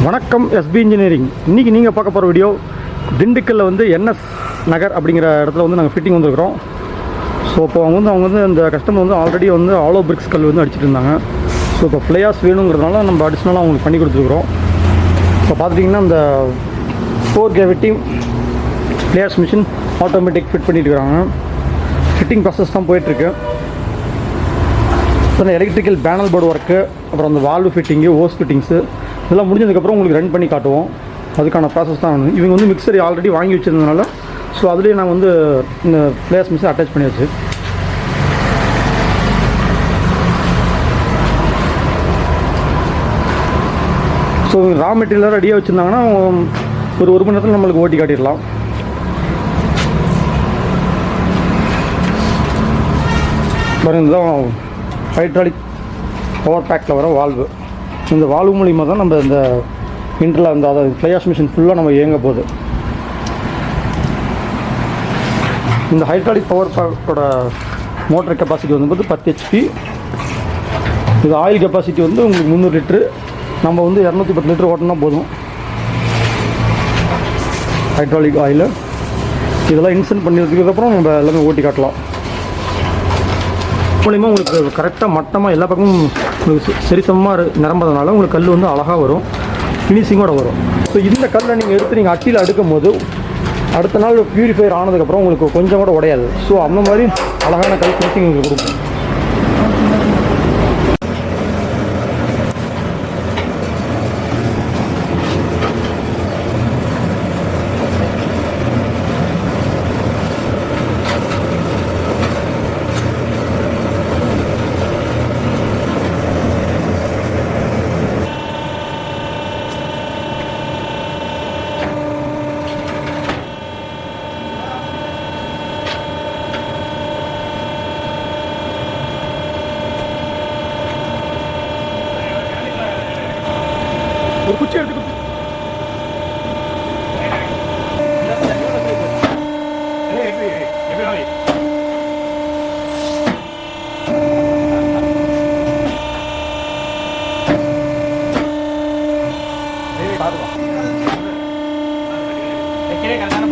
வணக்கம் SP engineering. இன்றைக்கி நீங்கள் பார்க்க போகிற வீடியோ திண்டுக்கல்லில் வந்து என்எஸ் நகர் அப்படிங்கிற இடத்துல வந்து நாங்கள் ஃபிட்டிங் வந்துருக்குறோம். ஸோ இப்போ அவங்க வந்து இந்த கஸ்டமர் வந்து ஆல்ரெடி வந்து ஆலோ பிரிக்ஸ் கல் வந்து அடிச்சுட்டு இருந்தாங்க. ஸோ இப்போ ஃப்ளையாஸ் வேணுங்கிறதுனால நம்ம அடிஷ்னலாக அவங்களுக்கு பண்ணி கொடுத்துருக்குறோம். இப்போ பார்த்துட்டிங்கன்னா இந்த 4 cavity fly ash machine automatic fit பண்ணிட்டு இருக்காங்க. ஃபிட்டிங் ப்ராசஸ் தான் போயிட்டுருக்கு. ஸோ இந்த எலக்ட்ரிக்கல் பேனல் போர்டு ஒர்க்கு, அப்புறம் அந்த வால்வு ஃபிட்டிங்கு, ஓஸ் ஃபிட்டிங்ஸு இதெல்லாம் முடிஞ்சதுக்கப்புறம் உங்களுக்கு ரன் பண்ணி காட்டுவோம். அதுக்கான ப்ராசஸ் தான் வந்து இவங்க வந்து மிக்சர் ஆல்ரெடி வாங்கி வச்சுருந்ததுனால ஸோ அதுலேயே நான் வந்து இந்த ஃப்ளையாஸ் மிஷின் அட்டாச் பண்ணியாச்சு. ஸோ ரா மெட்டீரியலாக ரெடியாக வச்சுருந்தாங்கன்னா ஒரு மணி நேரத்தில் நம்மளுக்கு ஓட்டி காட்டிடலாம். பாருங்க, இதுதான் ஹைட்ராலிக் பவர் பேக்கில் வர வால்வு. இந்த வால்வு மூலிமா தான் நம்ம இந்த இன்டரில் அந்த அதாவது ஃப்ளையாஸ் மிஷின் ஃபுல்லாக நம்ம இயங்க போகுது. இந்த ஹைட்ராலிக் பவர் பேக்கோட மோட்டர் கெப்பாசிட்டி வந்து 10 HP. இது ஆயில் கெப்பாசிட்டி வந்து உங்களுக்கு 300 லிட்ரு. நம்ம வந்து 210 லிட்டர் ஓட்டினா போதும். ஹைட்ராலிக் ஆயில் இதெல்லாம் இன்ஸ்டன்ட் பண்ணிடுறதுக்கப்புறம் நம்ம எல்லாமே ஓட்டி காட்டலாம். மூலிமா உங்களுக்கு கரெக்டாக மட்டமாக எல்லா பக்கமும் உங்களுக்கு சரிசமமாக நிரம்புறதுனால உங்களுக்கு கல் வந்து அழகாக வரும், ஃபினிஷிங்கோடு வரும். ஸோ இந்த கல்லை நீங்கள் எடுத்து நீங்கள் அட்டியில் அடுக்கும் போது அடுத்த நாள் ப்யூரிஃபையர் ஆனதுக்கப்புறம் உங்களுக்கு கொஞ்சம் கூட உடையாது. ஸோ அந்த மாதிரி அழகான கல் ஃபினிஷிங் உங்களுக்கு கொடுக்கும். ஒரு குச்சி எடுத்து கரெக்டான